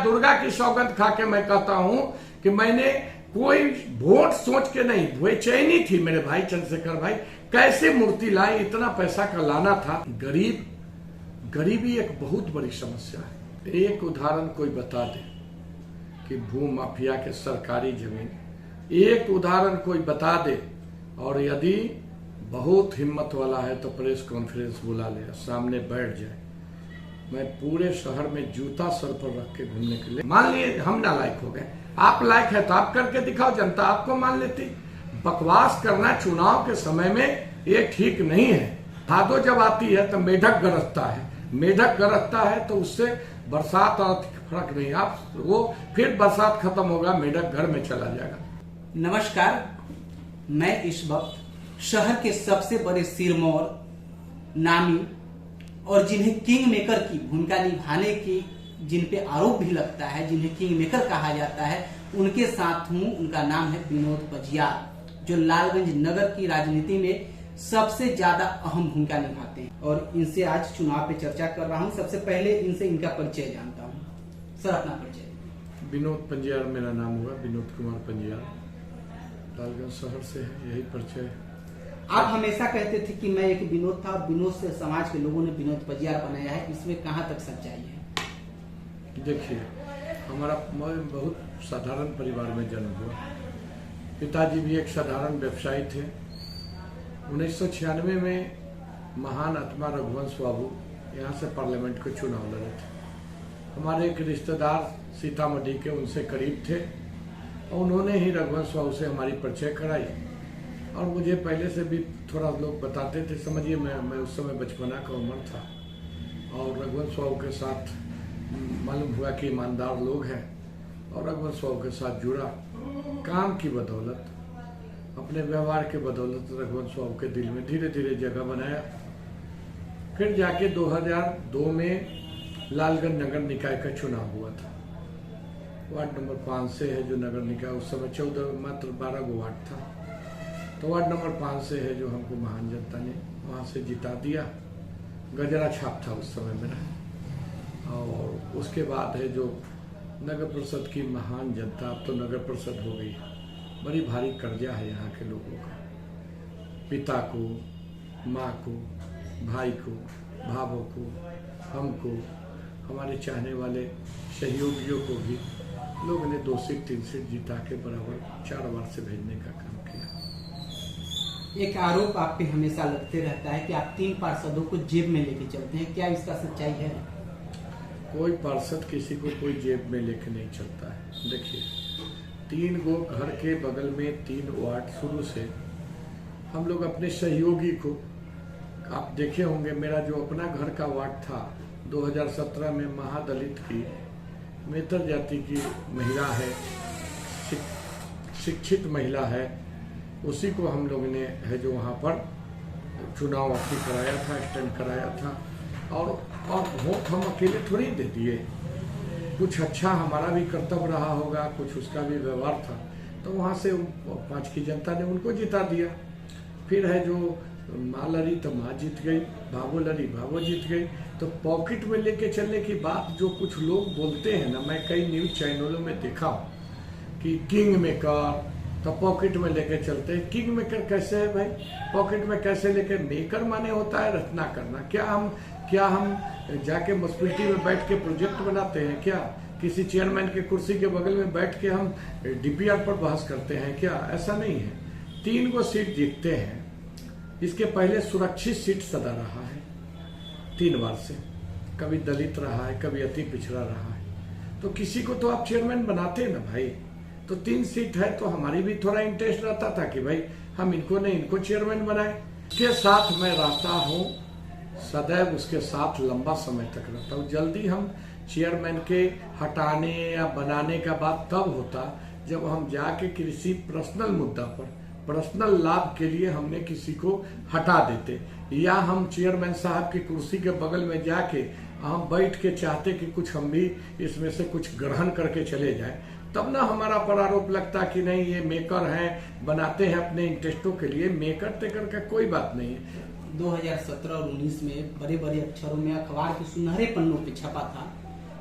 दुर्गा की सौगंध खा के मैं कहता हूं कि मैंने कोई वोट सोच के नहीं, बेचैनी थी मेरे भाई चंद्रशेखर भाई, कैसे मूर्ति लाए, इतना पैसा का लाना था। गरीबी एक बहुत बड़ी समस्या है। एक उदाहरण कोई बता दे कि भू माफिया के सरकारी जमीन, एक उदाहरण कोई बता दे, और यदि बहुत हिम्मत वाला है तो प्रेस कॉन्फ्रेंस बुला ले, सामने बैठ जाए। मैं पूरे शहर में जूता सर पर रख के घूमने के लिए, मान लिए हम नालायक हो गए, आप लायक है तो आप करके दिखाओ, जनता आपको मान लेती। बकवास करना चुनाव के समय में ये ठीक नहीं है। भादो जब आती है तो मेढक गरजता है, मेढक गरजता है तो उससे बरसात और फर्क नहीं, आप वो फिर बरसात खत्म होगा, मेढक घर में चला जाएगा। नमस्कार, मैं इस वक्त शहर के सबसे बड़े सिरमौर, नामी और जिन्हें किंग मेकर की भूमिका निभाने की जिन पे आरोप भी लगता है, जिन्हें किंग मेकर कहा जाता है, उनके साथ हूं। उनका नाम है विनोद पजियार, जो लालगंज नगर की राजनीति में सबसे ज्यादा अहम भूमिका निभाते हैं, और इनसे आज चुनाव पे चर्चा कर रहा हूं। सबसे पहले इनसे इनका परिचय जानता हूं। सर, अपना परिचय। विनोद पंजियार मेरा नाम हुआ, विनोद कुमार पंजियार, लालगंज शहर से है, यही परिचय है। आप हमेशा कहते थे कि मैं एक विनोद था, विनोद से समाज के लोगों ने विनोद पजियार बनाया है, इसमें कहां तक सच्चाई है? देखिए, हमारा बहुत साधारण परिवार में जन्म हुआ। पिताजी भी एक साधारण व्यवसायी थे। 1996 में महान आत्मा रघुवंश बाबू यहाँ से पार्लियामेंट के चुनाव लड़े थे। हमारे एक रिश्तेदार सीतामढ़ी के उनसे करीब थे, और उन्होंने ही रघुवंश बाबू से हमारी परिचय कराई। और मुझे पहले से भी थोड़ा लोग बताते थे, समझिए मैं उस समय बचपना का उम्र था, और रघुवंश बाबू के साथ मालूम हुआ कि ईमानदार लोग हैं, और रघुवंश बाबू के साथ जुड़ा। काम की बदौलत, अपने व्यवहार के बदौलत रघुवंश बाबू के दिल में धीरे धीरे जगह बनाया। फिर जाके 2002 में लालगंज नगर निकाय का चुनाव हुआ था। वार्ड नंबर 5 से है जो नगर निकाय, उस समय 14 मात्र 12 गो वार्ड था, तो वार्ड नंबर 5 से है जो हमको महान जनता ने वहाँ से जिता दिया। गजरा छाप था उस समय मेरा। और उसके बाद है जो नगर परिषद की महान जनता, अब तो नगर परिषद हो गई, बड़ी भारी कर्जा है यहाँ के लोगों का। पिता को, माँ को, भाई को, भाभों को, हमको, हमारे चाहने वाले सहयोगियों को भी लोग ने 2 सीट 3 सीट जिता के बराबर 4 बार से भेजने का काम किया। एक आरोप आप पे हमेशा लगते रहता है कि आप 3 पार्षदों को जेब में लेके चलते हैं, क्या इसका सच्चाई है? कोई पार्षद किसी को कोई जेब में लेके नहीं चलता है। देखिए, 3 गो घर के बगल में 3 वार्ड, शुरू से हम लोग अपने सहयोगी को, आप देखे होंगे मेरा जो अपना घर का वार्ड था 2017 में, महादलित की मेतर जाति की महिला है, शिक्षित महिला है, उसी को हम लोग ने है जो वहाँ पर चुनाव अपनी कराया था, स्टैंड कराया था। और वोट हम अकेले थोड़ी दे दिए, कुछ अच्छा हमारा भी कर्तव्य रहा होगा, कुछ उसका भी व्यवहार था, तो वहाँ से 5 की जनता ने उनको जिता दिया। फिर है जो माँ लड़ी तो माँ जीत गई, भाभो लड़ी भाभो जीत गई। तो पॉकेट में लेके चलने की बात जो कुछ लोग बोलते हैं ना, मैं कई न्यूज चैनलों में देखा हूँ कि किंग मेकर, तो पॉकेट में लेके चलते हैं। किंग मेकर कैसे है भाई? पॉकेट में कैसे लेके? मेकर माने होता है रचना करना। क्या हम जाके म्युनिसिपैलिटी में बैठ के प्रोजेक्ट बनाते हैं क्या? किसी चेयरमैन के कुर्सी के बगल में बैठ के हम डीपीआर पर बहस करते हैं क्या? ऐसा नहीं है। 3 गो सीट जीतते हैं। इसके पहले सुरक्षित सीट सदा रहा है 3 बार से, कभी दलित रहा है, कभी अति पिछड़ा रहा है। तो किसी को तो आप चेयरमैन बनाते हैं ना भाई। तो 3 सीट है तो हमारी भी थोड़ा इंटरेस्ट रहता था कि भाई हम इनको नहीं, इनको चेयरमैन बनाए। उसके साथ मैं रहता हूँ सदैव, उसके साथ लंबा समय तक रहता हूँ। जल्दी हम चेयरमैन के हटाने या बनाने का बात तब होता जब हम जाके किसी पर्सनल मुद्दा पर, पर्सनल लाभ के लिए हमने किसी को हटा देते, या हम चेयरमैन साहब की कुर्सी के बगल में जाके हम बैठ के चाहते कि कुछ हम भी इसमें से कुछ ग्रहण करके चले जाए, तब ना हमारा पर आरोप लगता कि नहीं ये मेकर हैं, बनाते हैं अपने इंटरेस्टों के लिए। मेकर तेकर का कोई बात नहीं है। 2017 और 19 में बड़े बड़े अक्षरों में अखबार के सुनहरे पन्नों पे छपा था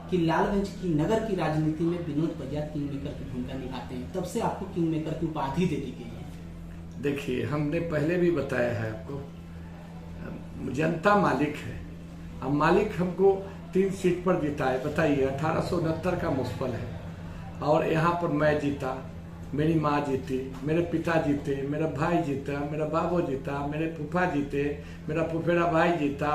कि लालगंज की नगर की राजनीति में विनोद बजाज किंग मेकर की भूमिका निभाते हैं, तब से आपको किंग मेकर की उपाधि दे दी गई है। देखिए, हमने पहले भी बताया है आपको, जनता मालिक है। अब मालिक हमको 3 सीट पर जिताए, बताइए 1869 का मुस्पल है, और यहाँ पर मैं जीता, मेरी माँ जीती, मेरे पिता जीते, मेरा भाई जीता, मेरा बाबू जीता, मेरे फूफा जीते, मेरा फुफेरा भाई जीता,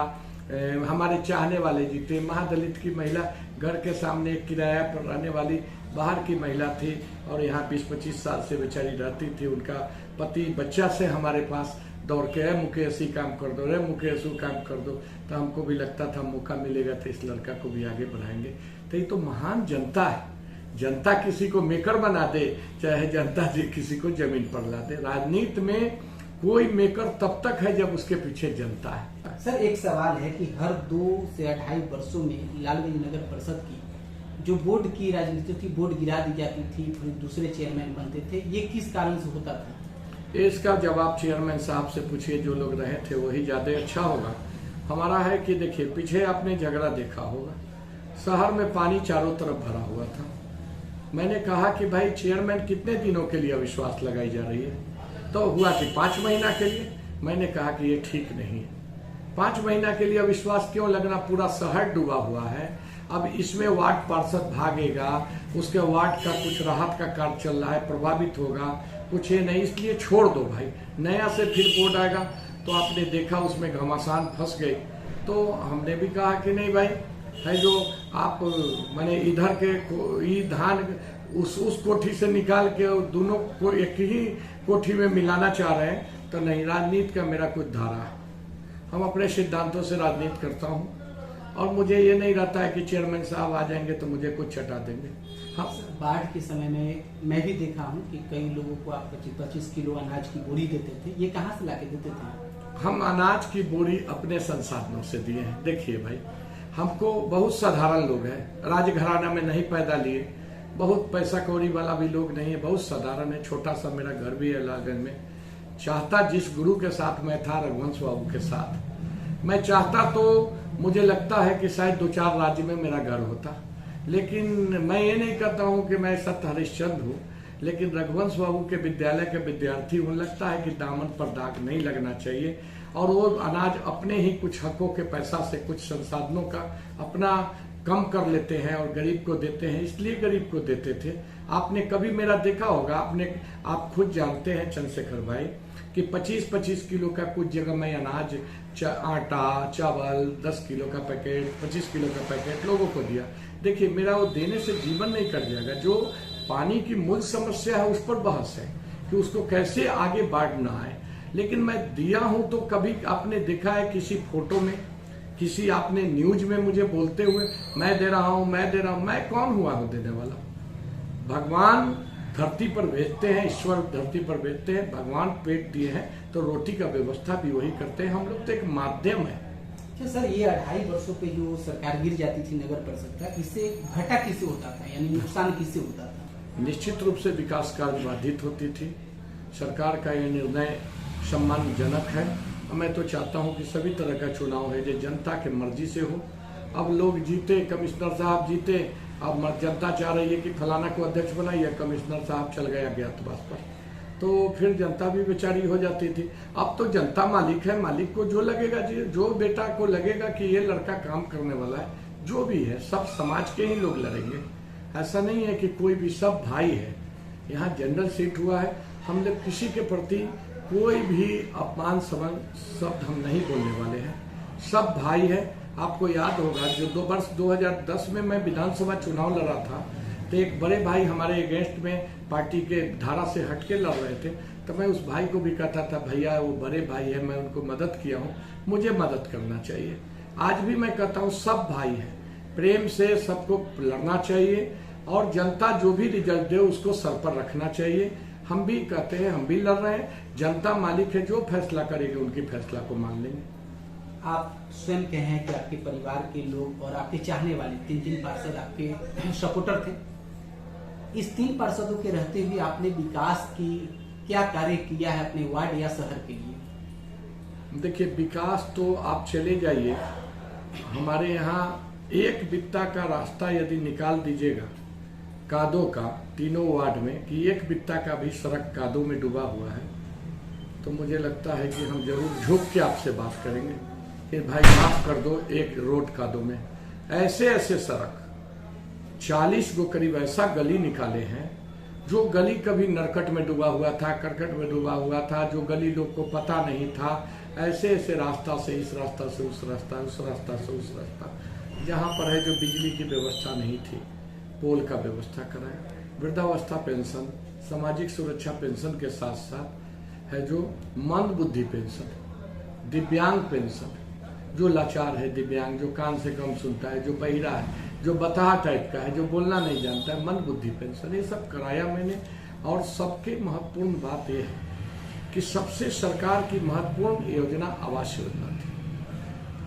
हमारे चाहने वाले जीते। महादलित की महिला घर के सामने किराया पर रहने वाली बाहर की महिला थी, और यहाँ 20-25 साल से बेचारी रहती थी। उनका पति बच्चा से हमारे पास दौड़ के, है मुकेश ही काम कर दो, रे मुकेश वो काम कर दो। तो हमको भी लगता था मौका मिलेगा तो इस लड़का को भी आगे बढ़ाएंगे। तो ये तो महान जनता है। जनता किसी को मेकर बना दे, चाहे जनता किसी को जमीन पर ला दे। राजनीति में कोई मेकर तब तक है जब उसके पीछे जनता है। सर, एक सवाल है कि हर 2 से 2.5 वर्षों में लालगंज नगर परिषद की जो बोर्ड की राजनीति थी, बोर्ड गिरा दी जाती थी, फिर दूसरे चेयरमैन बनते थे, ये किस कारण से होता था? इसका जवाब चेयरमैन साहब से पूछिए, जो लोग रहे थे वही ज्यादा अच्छा होगा। हमारा है कि देखिए, पीछे आपने झगड़ा देखा होगा, शहर में पानी चारों तरफ भरा हुआ था। मैंने कहा कि भाई चेयरमैन कितने दिनों के लिए अविश्वास लगाई जा रही है? तो हुआ कि 5 महीना के लिए। मैंने कहा कि ये ठीक नहीं है, 5 महीना के लिए अविश्वास क्यों लगना? पूरा शहर डूबा हुआ है। अब इसमें वार्ड पार्षद भागेगा, उसके वार्ड का कुछ राहत का कार्य चल रहा है, प्रभावित होगा, कुछ ये नहीं, इसलिए छोड़ दो भाई, नया से फिर बोर्ड आएगा। तो आपने देखा उसमें घमासान फंस गए। तो हमने भी कहा कि नहीं भाई, है जो आप मैंने इधर के धान उस कोठी से निकाल के दोनों को एक ही कोठी में मिलाना चाह रहे हैं, तो नहीं। राजनीति का मेरा कुछ धारा है, हम अपने सिद्धांतों से राजनीति करता हूँ, और मुझे ये नहीं रहता है कि चेयरमैन साहब आ जाएंगे तो मुझे कुछ चटा देंगे। हाँ, बाढ़ के समय में मैं भी देखा हूँ कि कई लोगों को आप 25-25 किलो अनाज की बोरी देते थे, ये कहाँ से लाके देते थे? हम अनाज की बोरी अपने संसाधनों से दिए हैं। देखिए भाई, हमको बहुत साधारण लोग हैं, राजघराना में नहीं पैदा लिए, बहुत पैसा कौड़ी वाला भी लोग नहीं है, बहुत साधारण है। छोटा सा मेरा घर भी है लालगंज में। चाहता जिस गुरु के साथ मैं था, रघुवंश बाबू के साथ, मैं चाहता तो मुझे लगता है कि शायद 2-4 राज्य में मेरा घर होता। लेकिन मैं ये नहीं कहता हूँ कि मैं सत्य हरिश्चंद्र हूँ, लेकिन रघुवंश बाबू के विद्यालय के विद्यार्थी, उन्हें लगता है कि दामन पर दाग नहीं लगना चाहिए, और वो अनाज अपने ही कुछ हकों के पैसा से, कुछ संसाधनों का अपना कम कर लेते हैं और गरीब को देते हैं, इसलिए गरीब को देते थे। आपने कभी मेरा देखा होगा, आप खुद जानते हैं चंद्रशेखर भाई, कि 25-25 किलो का कुछ जगह मैं अनाज, आटा, चावल 10 किलो का पैकेट, 25 किलो का पैकेट लोगों को दिया। देखिए, मेरा वो देने से जीवन नहीं कट जाएगा। जो पानी की मूल समस्या है उस पर बहस है कि उसको कैसे आगे बाढ़ ना आए, लेकिन मैं दिया हूं। तो कभी आपने देखा है किसी फोटो में, किसी आपने न्यूज में मुझे बोलते हुए मैं दे रहा हूं, मैं दे रहा हूं? मैं कौन हुआ हूं देने वाला? भगवान धरती पर भेजते हैं, ईश्वर धरती पर भेजते हैं। भगवान पेट दिए हैं तो रोटी का व्यवस्था भी वही करते हैं, हम लोग तो एक माध्यम है। अच्छा सर, ये 2.5 वर्षों पे जो सरकार गिर जाती थी नगर परिषद का, इससे घाटा किससे होता था, यानी नुकसान किससे होता था? निश्चित रूप से विकास कार्य बाधित होती थी। सरकार का ये निर्णय सम्मानजनक है। मैं तो चाहता हूं कि सभी तरह का चुनाव है जो जनता के मर्जी से हो। अब लोग जीते, कमिश्नर साहब जीते, अब जनता चाह रही है कि फलाना को अध्यक्ष बनाइए, कमिश्नर साहब चल गया अज्ञातवास पर, तो फिर जनता भी बेचारी हो जाती थी। अब तो जनता मालिक है, मालिक को जो लगेगा, जो बेटा को लगेगा कि ये लड़का काम करने वाला है, जो भी है, सब समाज के ही लोग लड़ेंगे। ऐसा नहीं है कि कोई भी, सब भाई है। यहाँ जनरल सीट हुआ है, हम लोग किसी के प्रति कोई भी अपमान शब्द हम नहीं बोलने वाले हैं, सब भाई है। आपको याद होगा जो 2010 में मैं विधानसभा चुनाव लड़ा था, तो एक बड़े भाई हमारे अगेंस्ट में पार्टी के धारा से हटके लड़ रहे थे, तो मैं उस भाई को भी कहता था, भैया वो बड़े भाई है, मैं उनको मदद किया हूँ, मुझे मदद करना चाहिए। आज भी मैं कहता हूँ सब भाई है, प्रेम से सबको लड़ना चाहिए, और जनता जो भी रिजल्ट दे उसको सर पर रखना चाहिए। हम भी कहते हैं, हम भी लड़ रहे हैं, जनता मालिक है, जो फैसला करेगी उनकी फैसला को मान लेंगे। आप स्वयं कहें कि आपके परिवार के लोग और आपके चाहने वाले 3 पार्षद आपके सपोर्टर थे, इस 3 पार्षदों के रहते हुए आपने विकास की क्या कार्य किया है अपने वार्ड या शहर के लिए? देखिए, विकास तो आप चले जाइए, हमारे यहाँ एक बित्ता का रास्ता यदि निकाल दीजिएगा कादों का तीनों वार्ड में कि एक बित्ता का भी सड़क कादों में डूबा हुआ है, तो मुझे लगता है कि हम जरूर झुक के आपसे बात करेंगे कि भाई माफ कर दो, एक रोड कादों में ऐसे ऐसे सड़क 40 गो करीब ऐसा गली निकाले हैं जो गली कभी नरकट में डूबा हुआ था, करकट में डूबा हुआ था, जो गली लोग को पता नहीं था। ऐसे ऐसे रास्ता से इस रास्ता से उस रास्ता, उस रास्ता से उस रास्ता, जहाँ पर है जो बिजली की व्यवस्था नहीं थी, पोल का व्यवस्था कराया। वृद्धावस्था पेंशन, सामाजिक सुरक्षा पेंशन के साथ साथ है जो मंद बुद्धि पेंशन, दिव्यांग पेंशन, जो लाचार है दिव्यांग, जो कान से कम सुनता है, जो बहिरा है, जो बताहा टाइप का है, जो बोलना नहीं जानता है, मंद बुद्धि पेंशन, ये सब कराया मैंने। और सबके महत्वपूर्ण बात यह है कि सबसे सरकार की महत्वपूर्ण योजना आवास योजना थी।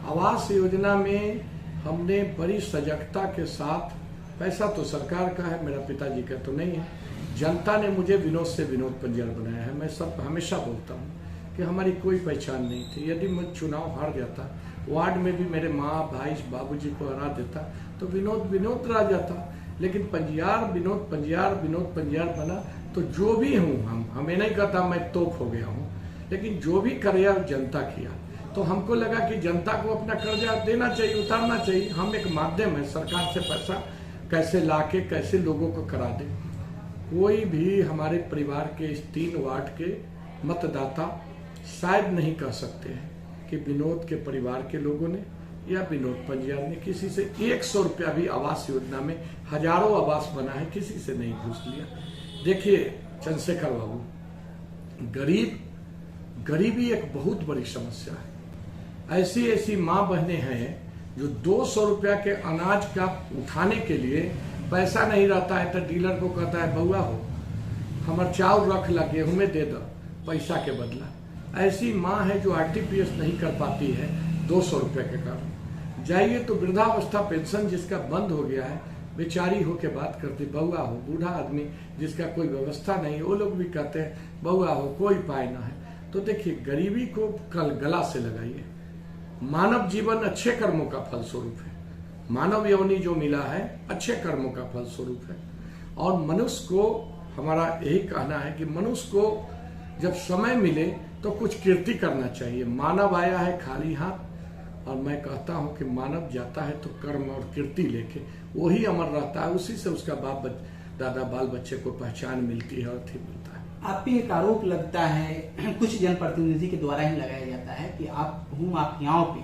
आवास योजना में हमने बड़ी सजगता के साथ, पैसा तो सरकार का है, मेरा पिताजी का तो नहीं है, जनता ने मुझे विनोद से विनोद पंजर बनाया है। मैं सब हमेशा बोलता हूँ कि हमारी कोई पहचान नहीं थी। यदि मैं चुनाव हार जाता, वार्ड में भी मेरे माँ भाई बाबूजी को हरा देता, तो विनोद विनोद रह जाता। लेकिन पंजियार विनोद पंजियार बना। तो जो भी हूँ हमें नहीं कहता मैं तोप हो गया हूँ, लेकिन जो भी कर्या जनता किया, तो हमको लगा कि जनता को अपना कर्जा देना चाहिए, उतारना चाहिए। हम एक माध्यम है, सरकार से पैसा कैसे लाके कैसे लोगों को करा दे। कोई भी हमारे परिवार के इस 3 वार्ड के मतदाता शायद नहीं कह सकते हैं कि विनोद के परिवार के लोगों ने या विनोद पंजियार ने किसी से 100 रुपया भी आवास योजना में, हजारों आवास बना है, किसी से नहीं घूस लिया। देखिए चंद्रशेखर बाबू, गरीबी एक बहुत बड़ी समस्या है। ऐसी ऐसी माँ बहनें हैं जो 200 रुपया के अनाज का उठाने के लिए पैसा नहीं रहता है, तो डीलर को कहता है बउआ हो हमार चाउर रख ला, गेहूं में दे दो पैसा के बदला। ऐसी माँ है जो आरटीपीएस नहीं कर पाती है 200 रुपये के कारण। जाइए तो वृद्धावस्था पेंशन जिसका बंद हो गया है, बेचारी हो के बात करती बउआ हो। बूढ़ा आदमी जिसका कोई व्यवस्था नहीं, वो लोग भी कहते हैं बउआ हो, कोई पाए ना है। तो देखिए गरीबी को कल गला से लगाइए। मानव जीवन अच्छे कर्मों का फल स्वरूप है। मानव योनि जो मिला है अच्छे कर्मों का फल स्वरूप है। और मनुष्य को, हमारा यही कहना है कि मनुष्य को जब समय मिले तो कुछ कीर्ति करना चाहिए। मानव आया है खाली हाथ, और मैं कहता हूं कि मानव जाता है तो कर्म और कीर्ति लेके, वही अमर रहता है। उसी से उसका बाप दादा बाल बच्चे को पहचान मिलती है और अर्थी मिलता है। आप पे एक आरोप लगता है, कुछ जनप्रतिनिधि के द्वारा ही लगाया जाता है कि आप भूमाफियाओं पे,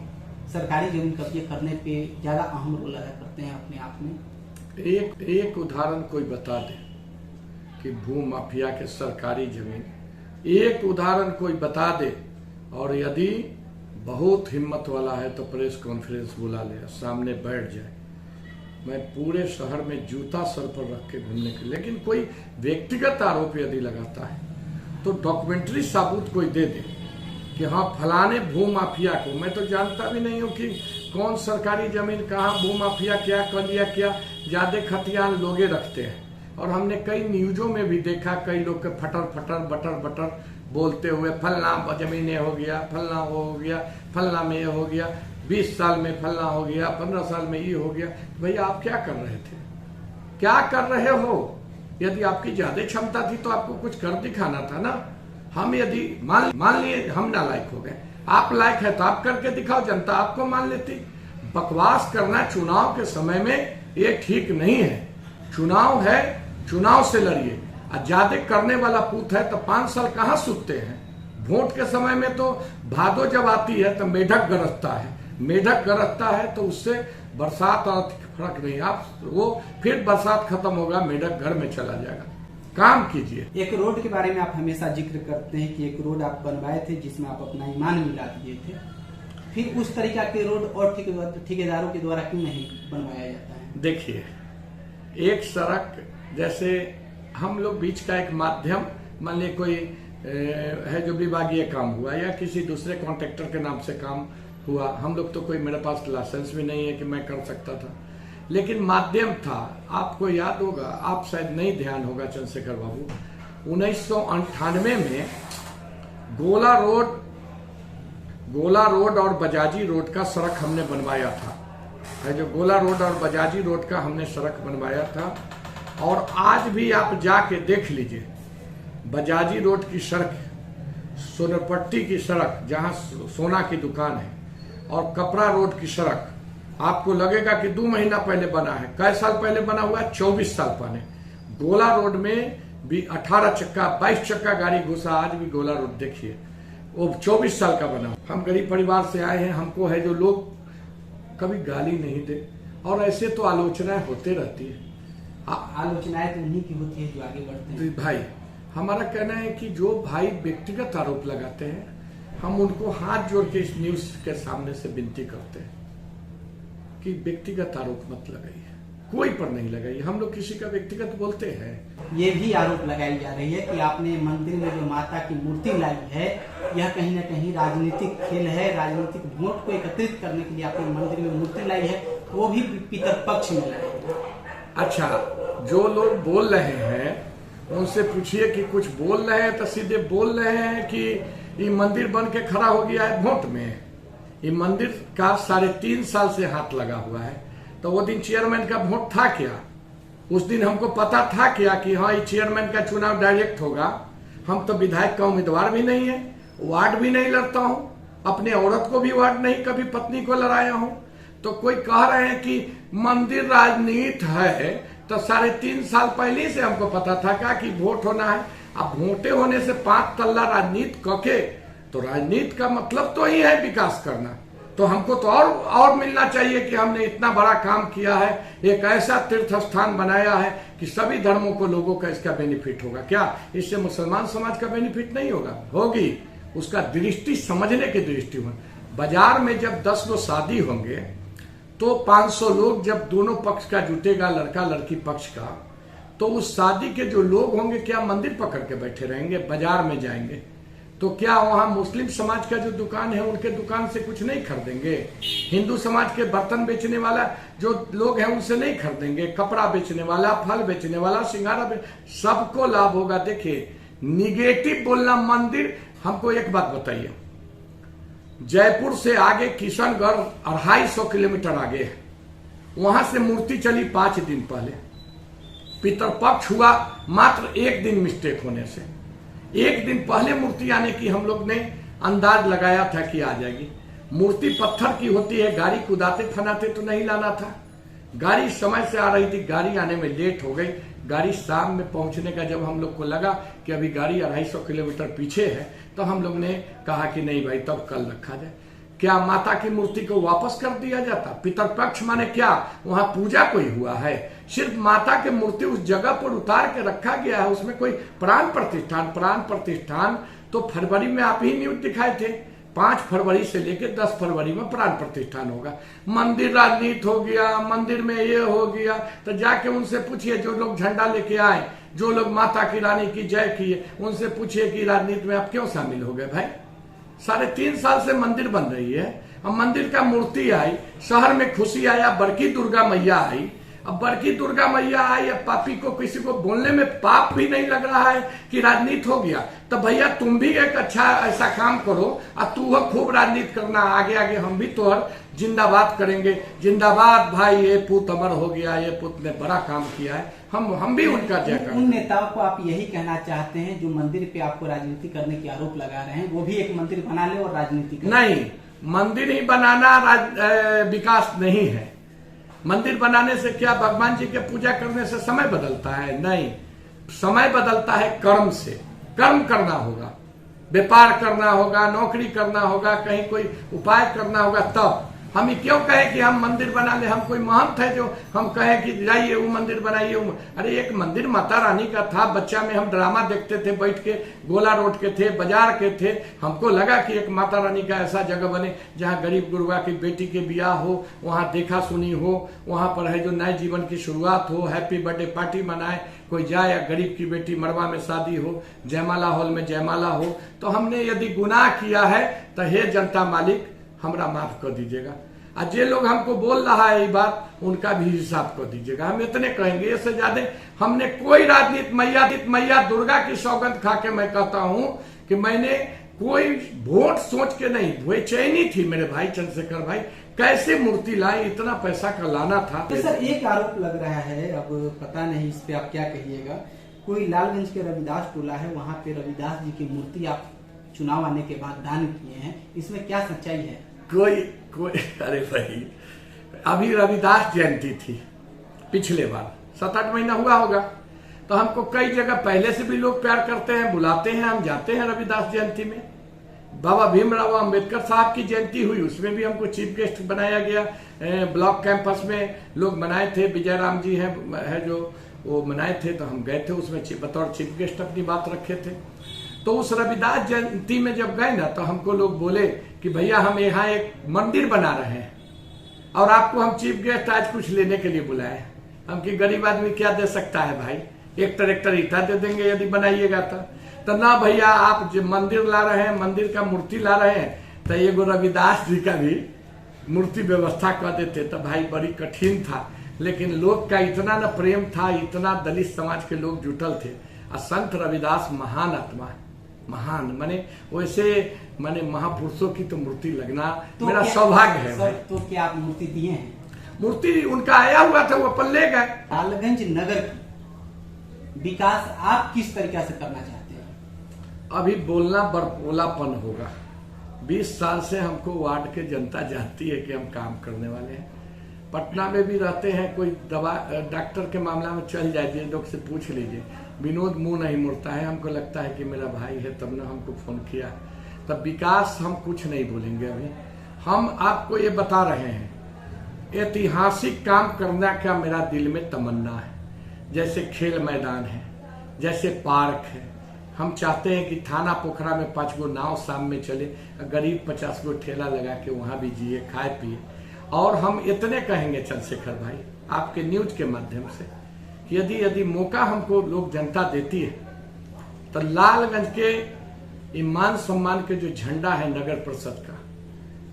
सरकारी जमीन कब्जे करने पे ज्यादा अहम रोल अदा करते हैं अपने आप में। एक उदाहरण कोई बता दे कि भूमाफिया के सरकारी जमीन, एक उदाहरण कोई बता दे। और यदि बहुत हिम्मत वाला है तो प्रेस कॉन्फ्रेंस बुला ले, सामने बैठ जाए। मैं पूरे शहर में जूता सर पर रख के घूमने के, लेकिन कोई व्यक्तिगत आरोप यदि लगाता है तो डॉक्यूमेंट्री सबूत कोई दे दे कि हाँ फलाने भूमाफिया को, मैं तो जानता भी नहीं हूँ कि कौन सरकारी जमीन कहाँ भूमाफिया क्या कर लिया, क्या ज्यादा खतियान लोगे रखते हैं। और हमने कई न्यूजों में भी देखा कई लोग के फटर फटर बटर बटर बोलते हुए, फलना जमीन ये हो गया, फलना वो हो गया, फलना में ये हो गया, 20 साल में फलना हो गया, 15 साल में ये हो गया। भैया आप क्या कर रहे थे, क्या कर रहे हो? यदि आपकी ज्यादा क्षमता थी तो आपको कुछ कर दिखाना था ना। हम यदि मान लिए हम ना लायक हो गए, आप लायक है तो आप करके दिखाओ, जनता आपको मान लेती। बकवास करना चुनाव के समय में ये ठीक नहीं है। चुनाव है, चुनाव से लड़िए। ज्यादा करने वाला पूत है तो 5 साल कहाँ सूतते हैं। वोट के समय में तो भादो जब आती है तो मेढक गरजता है, मेढक गरजता है तो उससे बरसात और फर्क नहीं। आप वो फिर बरसात खत्म होगा, मेढक घर में चला जाएगा। काम कीजिए। एक रोड के बारे में आप हमेशा जिक्र करते हैं कि एक रोड आप बनवाए थे जिसमें आप अपना ईमान मिला दिए थे, फिर उस तरीका के रोड और ठेकेदारों के द्वारा क्यों नहीं बनवाया जाता है? देखिए, एक सड़क जैसे हम लोग बीच का एक माध्यम, मान लीजिए कोई है जो विभागीय काम हुआ या किसी दूसरे कॉन्ट्रैक्टर के नाम से काम हुआ, हम लोग तो कोई, मेरे पास लाइसेंस भी नहीं है कि मैं कर सकता था, लेकिन माध्यम था। आपको याद होगा, आप शायद नहीं ध्यान होगा चंद्रशेखर बाबू, 1998 में गोला रोड और बजाजी रोड का सड़क हमने बनवाया था। है जो गोला रोड और बजाजी रोड का हमने सड़क बनवाया था। और आज भी आप जाके देख लीजिए, बजाजी रोड की सड़क, सोनपट्टी की सड़क जहां सोना की दुकान है, और कपड़ा रोड की सड़क, आपको लगेगा कि 2 महीना पहले बना है। कई साल पहले बना हुआ है? 24 साल पहले। गोला रोड में भी 18 चक्का 22 चक्का गाड़ी घुसा, आज भी गोला रोड देखिए, वो 24 साल का बना। हम गरीब परिवार से आए हैं, हमको है जो लोग कभी गाली नहीं दे, और ऐसे तो आलोचनाएं होते रहती है। आलोचनाएं तो उन्हीं की होती है जो आगे बढ़ते हैं। भाई हमारा कहना है कि जो भाई व्यक्तिगत आरोप लगाते हैं, हम उनको हाथ जोड़ के इस न्यूज के सामने से विनती करते हैं कि व्यक्तिगत आरोप मत लगाइए, कोई पर नहीं लगाइए। हम लोग किसी का व्यक्तिगत बोलते हैं। ये भी आरोप लगाई जा रही है कि आपने मंदिर में जो माता की मूर्ति लाई है, यह कहीं न कहीं राजनीतिक खेल है, राजनीतिक वोट को एकत्रित करने के लिए आपने मंदिर में मूर्ति लाई है, वो भी पितर पक्ष में लाई है। अच्छा, जो लोग बोल रहे हैं उनसे पूछिए कि कुछ बोल रहे हैं तो सीधे बोल रहे हैं कि ये मंदिर बन के खड़ा हो गया है वोट में। ये मंदिर का 3.5 साल से हाथ लगा हुआ है, तो वो दिन चेयरमैन का वोट था क्या? उस दिन हमको पता था क्या कि हाँ ये चेयरमैन का चुनाव डायरेक्ट होगा? हम तो विधायक का उम्मीदवार भी नहीं है, वार्ड भी नहीं लड़ता हूँ, अपने औरत को भी वार्ड नहीं कभी पत्नी को लड़ाया हूँ। तो कोई कह रहे हैं कि मंदिर राजनीति है, तो 3.5 साल पहले से हमको पता था क्या कि वोट होना है। अब वोटे होने से 5 तल्ला राजनीति कके, तो राजनीति का मतलब तो ही है विकास करना। तो हमको तो और मिलना चाहिए कि हमने इतना बड़ा काम किया है, एक ऐसा तीर्थ स्थान बनाया है कि सभी धर्मों को लोगों का इसका बेनिफिट होगा। क्या इससे मुसलमान समाज का बेनिफिट नहीं होगा? होगी। उसका दृष्टि समझने की दृष्टि हो। बाजार में जब 10 गो शादी होंगे तो 500 लोग जब दोनों पक्ष का जुटेगा, लड़का लड़की पक्ष का, तो उस शादी के जो लोग होंगे क्या मंदिर पकड़ के बैठे रहेंगे? बाजार में जाएंगे तो क्या वहां मुस्लिम समाज का जो दुकान है उनके दुकान से कुछ नहीं खरीदेंगे? हिंदू समाज के बर्तन बेचने वाला जो लोग हैं उनसे नहीं खरीदेंगे? कपड़ा बेचने वाला, फल बेचने वाला, सिंगारा सबको लाभ होगा। देखिए, निगेटिव बोलना मंदिर। हमको एक बात बताइए, जयपुर से आगे किशनगढ़ 250 किलोमीटर आगे है, वहां से मूर्ति चली 5 दिन पहले, पितरपक्ष हुआ मात्र 1 दिन मिस्टेक होने से। 1 दिन पहले मूर्ति आने की हम लोग ने अंदाज लगाया था कि आ जाएगी। मूर्ति पत्थर की होती है, गाड़ी कुदाते फनाते तो नहीं लाना था। गाड़ी समय से आ रही थी, गाड़ी आने में लेट हो गई। गाड़ी शाम में पहुंचने का जब हम लोग को लगा कि अभी गाड़ी 250 किलोमीटर पीछे है, तो हम लोग ने कहा कि नहीं भाई, तब कल रखा जाए। क्या माता की मूर्ति को वापस कर दिया जाता? पितरपक्ष माने क्या? वहां पूजा कोई हुआ है? सिर्फ माता की मूर्ति उस जगह पर उतार के रखा गया है, उसमें कोई प्राण प्रतिष्ठान तो फरवरी में आप ही न्यूज दिखाए थे, 5 फरवरी से लेकर 10 फरवरी में प्राण प्रतिष्ठान होगा। मंदिर राजनीति हो गया, मंदिर में ये हो गया, तो जाके उनसे पूछिए जो लोग झंडा लेके आए, जो लोग माता की रानी की जय किए, उनसे पूछिए कि राजनीति में आप क्यों शामिल हो गए भाई? 3.5 साल से मंदिर बन रही है, अब मंदिर का मूर्ति आई, शहर में खुशी आया, बड़की दुर्गा मैया आई। अब बड़की दुर्गा मैया आई, अब पापी को किसी को बोलने में पाप भी नहीं लग रहा है कि राजनीति हो गया। तो भैया तुम भी एक अच्छा ऐसा काम करो और तू खूब राजनीति करना, आगे आगे हम भी तो जिंदाबाद करेंगे। जिंदाबाद भाई, ये पुत अमर हो गया, ये पुत ने बड़ा काम किया है, हम भी उनका जय करेंगे। उन नेताओं को आप यही कहना चाहते हैं जो मंदिर पे आपको राजनीति करने के आरोप लगा रहे हैं, वो भी एक मंदिर बना ले और राजनीति करें? नहीं, मंदिर ही बनाना विकास नहीं है। मंदिर बनाने से क्या भगवान जी के पूजा करने से समय बदलता है? नहीं, समय बदलता है कर्म से। कर्म करना होगा, व्यापार करना होगा, नौकरी करना होगा, कहीं कोई उपाय करना होगा, तब हम ये क्यों कहें कि हम मंदिर बना ले? हम कोई महंत है जो हम कहें कि जाइए वो मंदिर बनाइए? अरे एक मंदिर माता रानी का था। बच्चा में हम ड्रामा देखते थे, बैठ के गोला रोड के थे, बाजार के थे, हमको लगा कि एक माता रानी का ऐसा जगह बने जहाँ गरीब गुरुआ की बेटी के ब्याह हो, वहाँ देखा सुनी हो, वहाँ पर है जो नए जीवन की शुरुआत हो, हैप्पी बर्थडे पार्टी मनाए, कोई जाए, गरीब की बेटी मरवा में शादी हो, जयमाला हॉल में जयमाला हो। तो हमने यदि गुनाह किया है तो हे जनता मालिक हमरा माफ कर दीजिएगा। और जे लोग हमको बोल रहा है ये बात, उनका भी हिसाब कर दीजिएगा। हम इतने कहेंगे, इससे ज्यादा हमने कोई राजनीति मैया दुर्गा की सौगंध खा के मैं कहता हूं कि मैंने कोई वोट सोच के नहीं, बेचैनी थी मेरे भाई चंद्रशेखर भाई कैसे मूर्ति लाए, इतना पैसा का लाना था। तो सर एक आरोप लग रहा है, अब पता नहीं इस पे आप क्या कहिएगा, कोई लालगंज के रविदास टोला है, वहाँ पे रविदास जी की मूर्ति आप चुनाव आने के बाद दान किए हैं, इसमें क्या सच्चाई है? कोई अरे भाई, अभी रविदास जयंती थी पिछले बार, 7-8 महीना हुआ होगा, तो हमको कई जगह पहले से भी लोग प्यार करते हैं, बुलाते हैं, हम जाते हैं रविदास जयंती में। बाबा भीमराव अंबेडकर साहब की जयंती हुई, उसमें भी हमको चीफ गेस्ट बनाया गया, ब्लॉक कैंपस में लोग बनाए थे, विजय राम जी है जो वो बनाए थे, तो हम गए थे उसमें बतौर चीफ गेस्ट अपनी बात रखे थे। तो उस रविदास जयंती में जब गए ना, तो हमको लोग बोले कि भैया हम यहाँ एक मंदिर बना रहे हैं और आपको हम चीफ गेस्ट आज कुछ लेने के लिए बुलाए। हम कि गरीब आदमी क्या दे सकता है भाई, एक ट्रैक्टर ईटा दे देंगे यदि बनाइएगा तो ना भैया, आप जो मंदिर ला रहे हैं, मंदिर का मूर्ति ला रहे हैं, तो ये रविदास जी का भी मूर्ति व्यवस्था कर देते तो भाई बड़ी कठिन था। लेकिन लोग का इतना न प्रेम था, इतना दलित समाज के लोग जुटल थे। और संत रविदास महान आत्मा, महान माने वैसे माने महापुरुषों की तो मूर्ति लगना तो मेरा सौभाग्य है भाई। तो क्या आप मूर्ति दिए हैं? मूर्ति उनका आया हुआ था, वो अपन ले गए। लालगंज नगर की विकास आप किस तरीके से करना चाहते हैं? अभी बोलना बरपोलापन होगा। 20 साल से हमको वार्ड के जनता जानती है कि हम काम करने वाले हैं। पटना में भी रहते हैं, कोई दवा डॉक्टर के मामला में चल जाइए, लोग से पूछ लीजिए, विनोद मुंह नहीं मुड़ता है। हमको लगता है कि मेरा भाई है, तब ने हमको फोन किया। तब विकास हम कुछ नहीं बोलेंगे अभी, हम आपको ये बता रहे हैं ऐतिहासिक काम करने का मेरा दिल में तमन्ना है। जैसे खेल मैदान है, जैसे पार्क है, हम चाहते हैं कि थाना पोखरा में 5 गो नाव शाम में चले, गरीब 50 गो ठेला लगा के वहां भी जिए, खाए पिए। और हम इतने कहेंगे चंद्रशेखर भाई आपके न्यूज के माध्यम से कि यदि मौका हमको लोग जनता देती है तो लालगंज के ईमान सम्मान के जो झंडा है नगर परिषद का,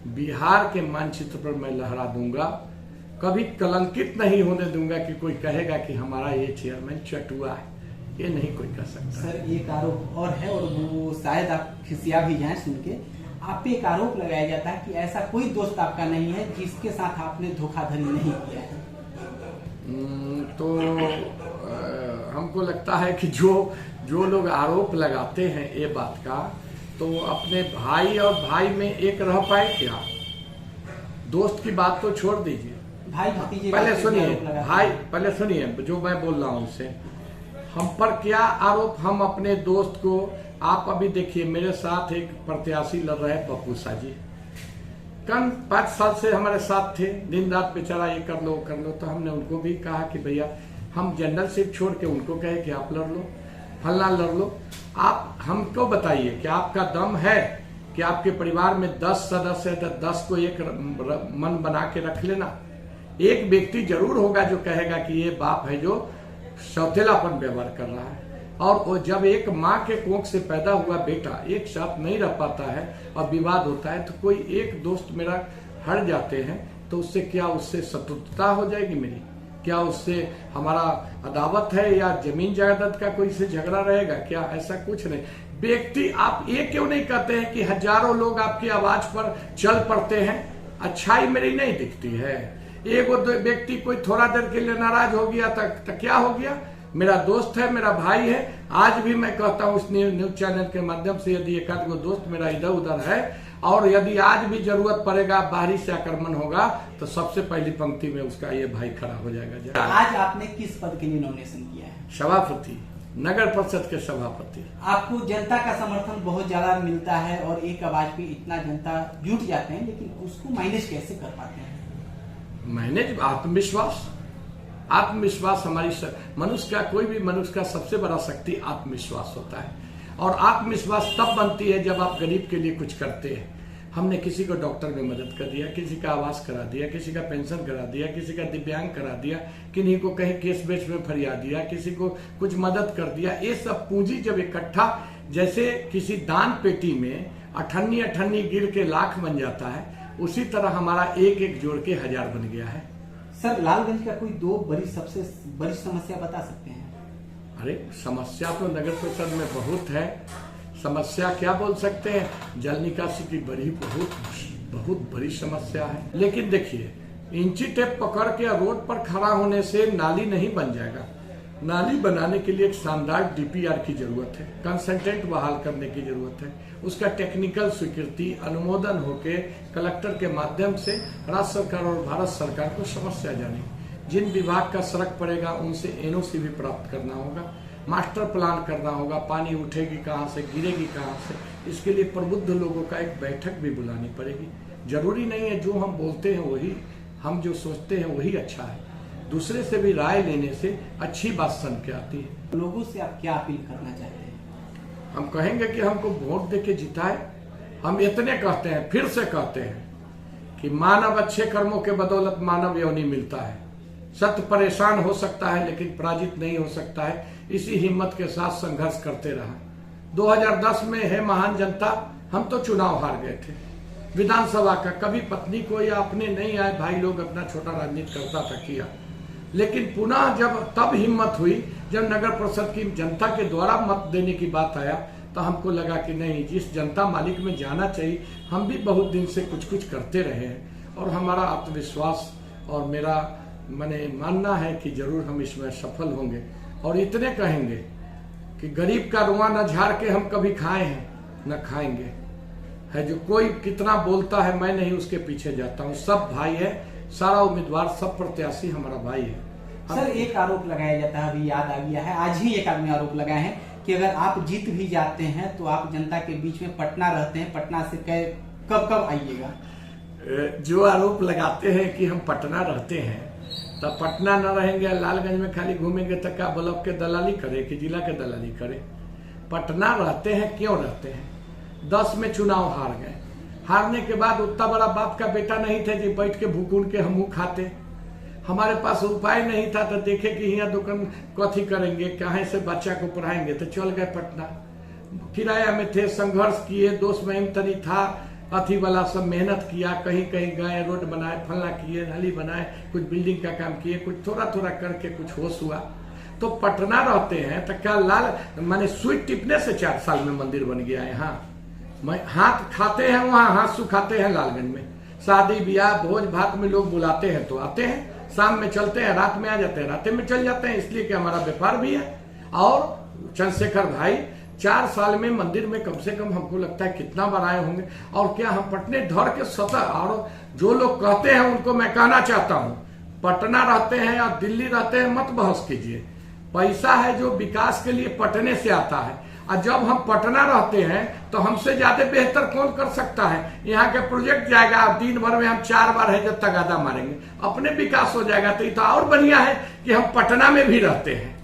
बिहार के मानचित्र पर मैं लहरा दूंगा। कभी कलंकित नहीं होने दूंगा कि कोई कहेगा कि हमारा ये चेयरमैन चटुआ है, ये नहीं कोई कह सकता। सर एक आरोप और है, और वो शायद आप खिसिया भी जाएं सुन के, आप पे एक आरोप लगाया जाता है कि ऐसा कोई दोस्त आपका नहीं है जिसके साथ आपने धोखाधड़ी नहीं किया है। तो हमको लगता है कि जो लोग आरोप लगाते हैं ये बात का, तो अपने भाई और भाई में एक रह पाए क्या? दोस्त की बात तो छोड़ दीजिए, भाई भतीजे पहले सुनिए जो मैं बोल रहा हूँ उससे हम पर क्या आरोप। हम अपने दोस्त को, आप अभी देखिए मेरे साथ एक प्रत्याशी लड़ रहे पप्पू शाह जी, 5 साल से हमारे साथ थे, दिन रात बेचारा ये कर लो कर लो। तो हमने उनको भी कहा कि भैया हम जनरल सीट छोड़ के उनको कहे कि आप लड़ लो, फलना लड़ लो। आप हमको बताइए कि आपका दम है कि आपके परिवार में 10 सदस्य है तो 10 को एक मन बना के रख लेना। एक व्यक्ति जरूर होगा जो कहेगा कि ये बाप है जो सौतेलापन व्यवहार कर रहा है। और वो जब एक माँ के कोख से पैदा हुआ बेटा एक साथ नहीं रह पाता है और विवाद होता है, तो कोई एक दोस्त मेरा हट जाते हैं तो उससे क्या, उससे शत्रुता हो जाएगी मेरी? क्या उससे हमारा अदावत है या जमीन जायदाद का कोई से झगड़ा रहेगा क्या? ऐसा कुछ नहीं। व्यक्ति आप ये क्यों नहीं कहते हैं कि हजारों लोग आपकी आवाज पर चल पड़ते हैं, अच्छाई मेरी नहीं दिखती है? एक व्यक्ति कोई थोड़ा देर के लिए नाराज हो गया तो क्या हो गया? मेरा दोस्त है, मेरा भाई है। आज भी मैं कहता हूँ इस न्यूज चैनल के माध्यम से, यदि एक आध दोस्त मेरा इधर उधर है और यदि आज भी जरूरत पड़ेगा, बाहरी से आक्रमण होगा, तो सबसे पहली पंक्ति में उसका ये भाई खड़ा हो जाएगा। आज आपने किस पद के लिए नॉमिनेशन किया है? सभापति, नगर परिषद के सभापति। आपको जनता का समर्थन बहुत ज्यादा मिलता है और एक आवाज पे इतना जनता जुट जाते हैं, लेकिन उसको मैनेज कैसे कर पाते हैं? मैनेज आत्मविश्वास हमारी मनुष्य का, कोई भी मनुष्य का सबसे बड़ा शक्ति आत्मविश्वास होता है। और आत्मविश्वास तब बनती है जब आप गरीब के लिए कुछ करते हैं। हमने किसी को डॉक्टर में मदद कर दिया, किसी का आवास करा दिया, किसी का पेंशन करा दिया, किसी का दिव्यांग करा दिया, किन्हीं को कहीं केस बेच में फरियाद दिया, किसी को कुछ मदद कर दिया। ये सब पूंजी जब इकट्ठा, जैसे किसी दान पेटी में अठन्नी गिर के लाख बन जाता है, उसी तरह हमारा एक एक जोड़ के 1000 बन गया है। सर लालगंज का कोई 2 सबसे बड़ी समस्या बता सकते हैं? अरे समस्या तो नगर परिषद में बहुत है। समस्या क्या बोल सकते हैं? जल निकासी की बड़ी बहुत बहुत बड़ी समस्या है। लेकिन देखिए, इंची टेप पकड़ के रोड पर खड़ा होने से नाली नहीं बन जाएगा। नाली बनाने के लिए एक शानदार डीपीआर की जरूरत है, कंसल्टेंट बहाल करने की जरूरत है, उसका टेक्निकल स्वीकृति अनुमोदन होके कलेक्टर के माध्यम से राज्य सरकार और भारत सरकार को समस्या जानी। जिन विभाग का सड़क पड़ेगा उनसे एनओसी भी प्राप्त करना होगा, मास्टर प्लान करना होगा, पानी उठेगी कहाँ से, गिरेगी कहाँ से, इसके लिए प्रबुद्ध लोगों का एक बैठक भी बुलानी पड़ेगी। जरूरी नहीं है जो हम बोलते हैं वही, हम जो सोचते हैं वही अच्छा है, दूसरे से भी राय लेने से अच्छी बात सन के आती है। लोगों से आप क्या अपील करना चाहते हैं? हम कहेंगे कि हमको वोट देके जिताए। हम इतने कहते हैं, फिर से कहते हैं कि मानव अच्छे कर्मों के बदौलत मानव योनि मिलता है। सत्य परेशान हो सकता है लेकिन पराजित नहीं हो सकता है। इसी हिम्मत के साथ संघर्ष करते रहा। 2010 में है महान जनता, हम तो चुनाव हार गए थे विधानसभा का। कभी पत्नी को या अपने नहीं आए, भाई लोग अपना छोटा राजनीति करता था किया। लेकिन पुनः जब तब हिम्मत हुई जब नगर परिषद की जनता के द्वारा मत देने की बात आया, तो हमको लगा कि नहीं, जिस जनता मालिक में जाना चाहिए। हम भी बहुत दिन से कुछ कुछ करते रहे हैं और हमारा आत्मविश्वास और मेरा मानना है कि जरूर हम इसमें सफल होंगे। और इतने कहेंगे कि गरीब का रुआ न झाड़ के हम कभी खाए हैं न खाएंगे। है जो कोई कितना बोलता है, मैं नहीं उसके पीछे जाता हूँ। सब भाई है, सारा उम्मीदवार, सब प्रत्याशी हमारा भाई है। सर, एक आरोप लगाया जाता है, अभी याद आ गया है, आज ही एक आदमी आरोप लगाए हैं कि अगर आप जीत भी जाते हैं तो आप जनता के बीच में पटना रहते हैं, पटना से कब आइएगा? जो आरोप लगाते हैं कि हम पटना रहते हैं, तब पटना न रहेंगे, लालगंज में खाली घूमेंगे तो क्या ब्लॉक के दलाली करे कि जिला के दलाली करे? पटना रहते हैं, क्यों रहते हैं? 10 में चुनाव हार गए। हारने के बाद उतना बड़ा बाप का बेटा नहीं थे जी बैठ के भूकून के हम खाते। हमारे पास उपाय नहीं था तो देखे कि यहाँ दुकान कथी करेंगे, कहाँ से बच्चा को पढ़ाएंगे, तो चल गए पटना। किराया में थे, संघर्ष किए, दोस्त में तनी था, अथी वाला सब मेहनत किया, कहीं कहीं गए, रोड बनाए, फलना किए, नाली बनाए, कुछ बिल्डिंग का काम किए, कुछ थोड़ा थोड़ा करके कुछ होश हुआ। तो पटना रहते हैं तो क्या लाल सुई टिपने से 4 साल में मंदिर बन गया है। हाँ, हाथ खाते हैं वहाँ, हाथ सुखाते हैं लालगंज में। शादी ब्याह भोज भात में लोग बुलाते हैं तो आते हैं, शाम में चलते हैं, रात में आ जाते हैं, रात में चल जाते हैं, इसलिए कि हमारा व्यापार भी है। और चंद्रशेखर भाई 4 साल में मंदिर में कम से कम हमको लगता है कितना बार आए होंगे। और क्या हम पटने धर के सतह, और जो लोग कहते हैं उनको मैं कहना चाहता हूँ, पटना रहते हैं या दिल्ली रहते हैं, मत बहस कीजिए। पैसा है जो विकास के लिए पटने से आता है, और जब हम पटना रहते हैं तो हमसे ज्यादा बेहतर कौन कर सकता है? यहाँ के प्रोजेक्ट जाएगा, दिन भर में हम 4 बार है जब तगादा मारेंगे, अपने विकास हो जाएगा। तो ये तो और बढ़िया है कि हम पटना में भी रहते हैं।